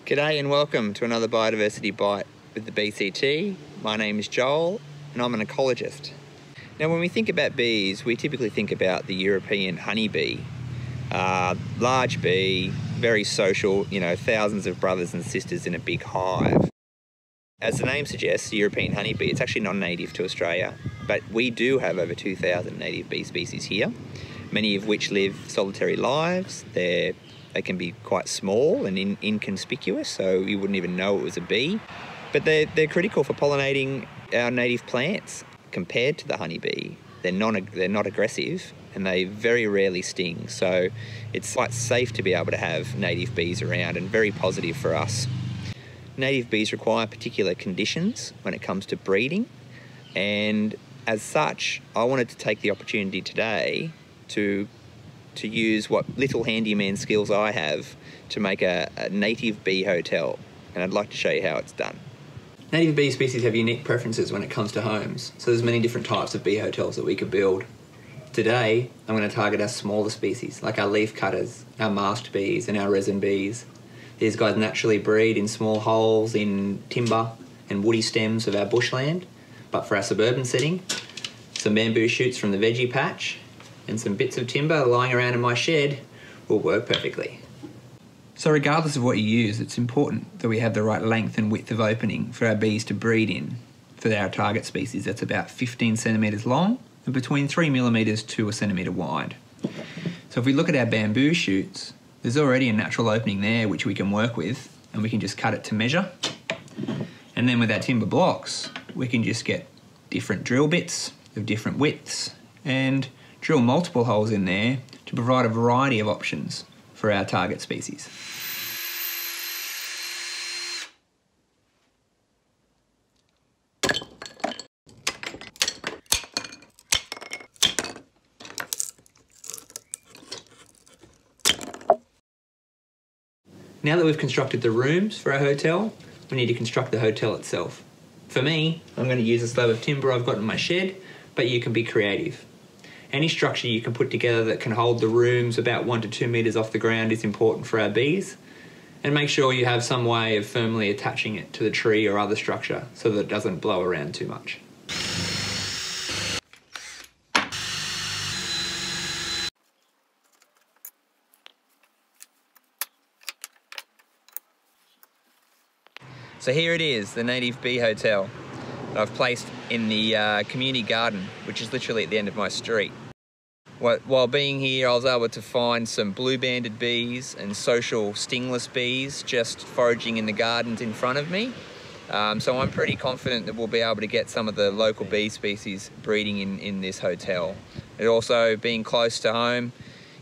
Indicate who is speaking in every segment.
Speaker 1: G'day and welcome to another Biodiversity Bite with the BCT. My name is Joel and I'm an ecologist. Now when we think about bees, we typically think about the European honeybee. Large bee, very social, thousands of brothers and sisters in a big hive. As the name suggests, the European honeybee, it's actually not native to Australia, but we do have over 2,000 native bee species here, many of which live solitary lives. They can be quite small and inconspicuous, so you wouldn't even know it was a bee. But they're critical for pollinating our native plants. Compared to the honeybee, they're not aggressive and they very rarely sting. So it's quite safe to be able to have native bees around and very positive for us. Native bees require particular conditions when it comes to breeding, and as such, I wanted to take the opportunity today to use what little handyman skills I have to make a native bee hotel, and I'd like to show you how it's done. Native bee species have unique preferences when it comes to homes, so there's many different types of bee hotels that we could build. Today, I'm going to target our smaller species, like our leaf cutters, our masked bees and our resin bees. These guys naturally breed in small holes in timber and woody stems of our bushland, but for our suburban setting, some bamboo shoots from the veggie patch and some bits of timber lying around in my shed will work perfectly. So regardless of what you use, it's important that we have the right length and width of opening for our bees to breed in for our target species. That's about 15 centimetres long and between 3 millimetres to a centimetre wide. So if we look at our bamboo shoots, there's already a natural opening there which we can work with, and we can just cut it to measure. And then with our timber blocks, we can just get different drill bits of different widths and drill multiple holes in there to provide a variety of options for our target species. Now that we've constructed the rooms for our hotel, we need to construct the hotel itself. For me, I'm going to use a slab of timber I've got in my shed, but you can be creative. Any structure you can put together that can hold the rooms about 1 to 2 metres off the ground is important for our bees. And make sure you have some way of firmly attaching it to the tree or other structure so that it doesn't blow around too much. So here it is, the native bee hotel that I've placed in the community garden, which is literally at the end of my street. While being here, I was able to find some blue-banded bees and social stingless bees just foraging in the gardens in front of me. So I'm pretty confident that we'll be able to get some of the local bee species breeding in this hotel. It also, being close to home,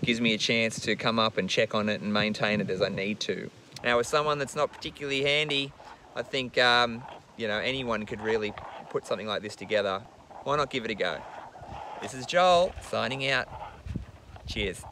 Speaker 1: gives me a chance to come up and check on it and maintain it as I need to. Now, with someone that's not particularly handy, I think anyone could really put something like this together. Why not give it a go? This is Joel, signing out. Cheers.